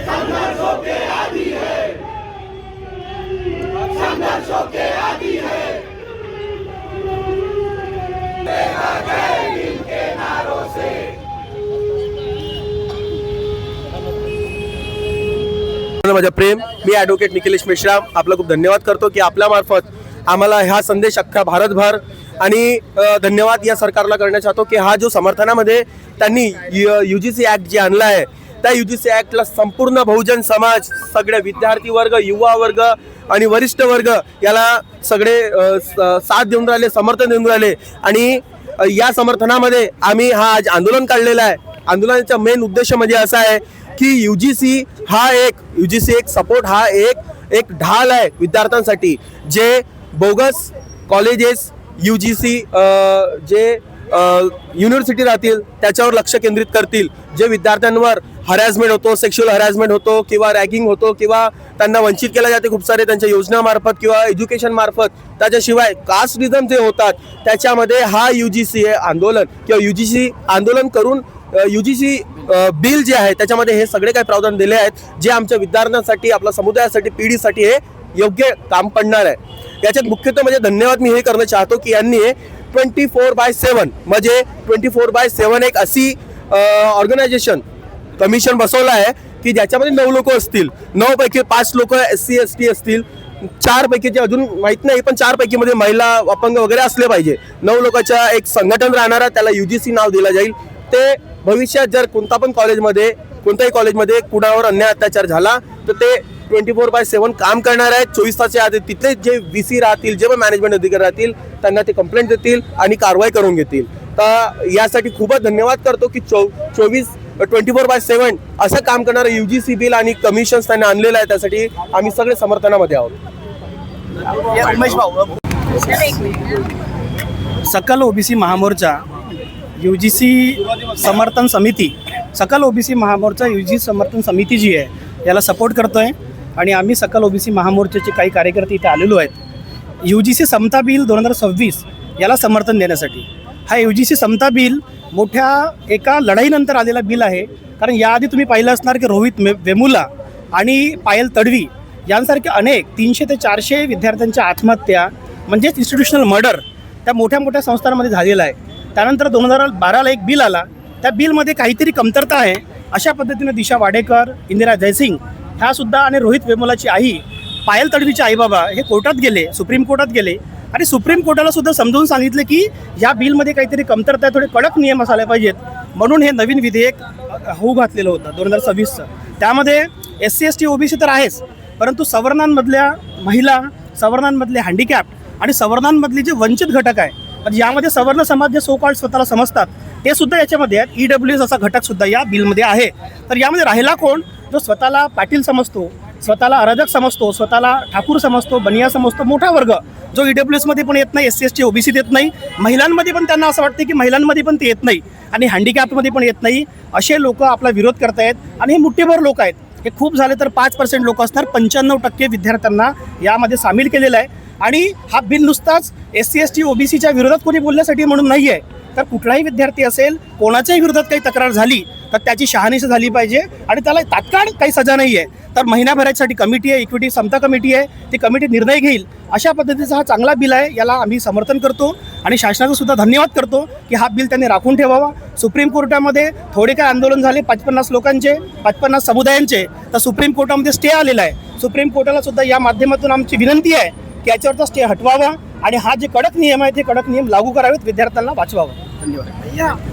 संघर्षों के आदी है, संघर्षों के आदी है। देखा गए दिल के नारों से। माझं प्रेम, मी ॲडव्होकेट निखिलेश मेश्राम आपला खूप धन्यवाद करतो की आपल्या मार्फत आम्हाला हा संदेश अख्खा भारतभर आणि धन्यवाद या सरकारला करना चाहतो की हा जो समर्थनामध्ये त्यांनी UGC ॲक्ट जे आणला आहे त्या UGC ॲक्टला संपूर्ण बहुजन समाज, सगळे विद्यार्थी वर्ग, युवा वर्ग आणि वरिष्ठ वर्ग याला सगळे साथ देऊन राहिले, समर्थन देऊन राहिले। आणि या समर्थनामध्ये आम्ही हा आज आंदोलन काढलेला आहे। आंदोलनाचा मेन उद्देश म्हणजे असा आहे की UGC एक सपोर्ट हा एक ढाल आहे विद्यार्थ्यांसाठी, जे बोगस कॉलेजेस UGC जे युनिव्हर्सिटी राहतील त्याच्यावर लक्ष केंद्रित करतील, जे विद्यार्थ्यांवर हरॅसमेंट होतो, सेक्शुअल हरॅसमेंट होतो किंवा रॅगिंग होतो किंवा त्यांना वंचित केलं जाते खूप सारे त्यांच्या योजनामार्फत किंवा एज्युकेशन मार्फत, त्याच्याशिवाय कास्टिझम जे होतात त्याच्यामध्ये हा UGC आंदोलन किंवा UGC आंदोलन करून UGC बिल जे आहे त्याच्यामध्ये हे सगळे काही प्रावधान दिले आहेत जे आमच्या विद्यार्थ्यांसाठी, आपल्या समुदायासाठी, पिढीसाठी हे योग्य काम पडणार आहे। याच्यात मुख्यतः म्हणजे धन्यवाद मी हे करणं चाहतो की यांनी 24/7 म्हणजे 24/7 एक अशी ऑर्गनायझेशन कमिशन बसवलं आहे की ज्याच्यामध्ये 9 लोक असतील, 9 पैकी 5 लोक SC ST असतील, 4 पैकीचे अजून माहित नाही पण 4 पैकी मध्ये महिला, अपंग वगैरे असले पाहिजे। 9 लोकांचा एक संघटन राहणार, त्याला UGC नाव दिलं जाईल। ते भविष्यात जर कोणत्याही कॉलेजमध्ये कुणावर अन्याय अत्याचार झाला तर ते 24/7 काम करणार आहेत। 24 तासाच्या आधी तिथले जे VC राहतील, जे मॅनेजमेंट अधिकारी राहतील त्यांना ते कंप्लेंट देतील आणि कारवाई करून घेतील। तर यासाठी खूपच धन्यवाद करतो की 24/7 असं काम करणारं UGC बिल आणि कमिशन्स त्यांनी आणलेलं आहे, त्यासाठी आम्ही सगळे समर्थनामध्ये आहोत। सकल OBC महामोर्चा UGC समर्थन समिती, सकल OBC महामोर्चा UGC समर्थन समिती जी आहे याला सपोर्ट करतोय आणि आम्ही सकल OBC महामोर्चाचे काही कार्यकर्ते इथे आलेलो आहेत UGC समता बिल 2026 याला समर्थन देण्यासाठी। हा UGC समता बिल मोठ्या एका लढाईनंतर आलेला बिल आहे, कारण याआधी तुम्ही पाहिलं असणार की रोहित वेमुला आणि पायल तडवी यांसारखे अनेक 300 ते 400 विद्यार्थ्यांच्या आत्महत्या म्हणजेच इन्स्टिट्यूशनल मर्डर त्या मोठ्या मोठ्या संस्थांमध्ये झालेला आहे। त्यानंतर 2012ला एक बिल आला, त्या बिलमध्ये काहीतरी कमतरता आहे, अशा पद्धतीने दिशा वाडेकर, इंदिरा जयसिंग ह्यासुद्धा आणि रोहित वेमुलाची आई पायल तडवीचे आईबाबा हे कोर्टात गेले, सुप्रीम कोर्टात गेले आणि सुप्रीम कोर्टाला सुद्धा समजावून सांगितले की या बिलमध्ये काहीतरी कमतरता आहे, थोडे कडक नियम असायला पाहिजेत, म्हणून हे नवीन विधेयक होऊ घातलेलं होतं 2026चं। त्यामध्ये SC ST OBC तर आहेच, परंतु सवर्णांमधल्या महिला, सवर्णांमधले हँडिकॅप आणि सवर्णांमधले जे वंचित घटक आहे, म्हणजे यामध्ये सवर्ण समाज जे सो कॉल्ड स्वतःला समजतात ते सुद्धा याच्यामध्ये आहेत। EWS असा घटक सुद्धा या बिलमध्ये आहे। तर यामध्ये राहिला कोण? जो स्वतःला पाटील समजतो, स्वतःला अराजक समजतो, स्वतःला ठाकूर समजतो, बनिया समजतो, मोठा वर्ग जो EWS मध्ये पण येत नाही, SC ST OBC येत नाही, महिलांमध्ये पण त्यांना असं वाटतं की महिलांमध्ये पण ते येत नाही आणि हँडिकॅपमध्ये पण येत नाही, असे लोक आपला विरोध करतायत। आणि हे मुठ्ठीभर लोक आहेत, हे खूप झाले तर 5% लोक असणार, 95% विद्यार्थ्यांना यामध्ये सामील केलेलं आहे। आणि हा बिल नुसताच SC ST OBCच्या विरोधात कोणी बोलण्यासाठी म्हणून नाही आहे, तर कुठलाही विद्यार्थी असेल, कोणाच्याही विरोधात काही तक्रार झाली तर त्याची शहानिशा झाली पाहिजे आणि त्याला तात्काळ काही सजा नाही आहे, तर महिन्याभरासाठी कमिटी आहे, इक्विटी समता कमिटी आहे, ती कमिटी निर्णय घेईल। अशा पद्धतीचा हा चांगला बिल आहे, याला आम्ही समर्थन करतो आणि शासनाचा सुद्धा धन्यवाद करतो की हा बिल त्यांनी राखून ठेवावा। सुप्रीम कोर्टामध्ये थोडे काय आंदोलन झाले 50 लोकांचे, 50 समुदायांचे, तर सुप्रीम कोर्टामध्ये स्टे आलेला आहे। सुप्रीम कोर्टाला सुद्धा या माध्यमातून आमची विनंती आहे की याच्यावरचा स्टे हटवावा आणि हा जे कडक नियम आहे ते कडक नियम लागू करावेत, विद्यार्थ्यांना वाचवावं। धन्यवाद।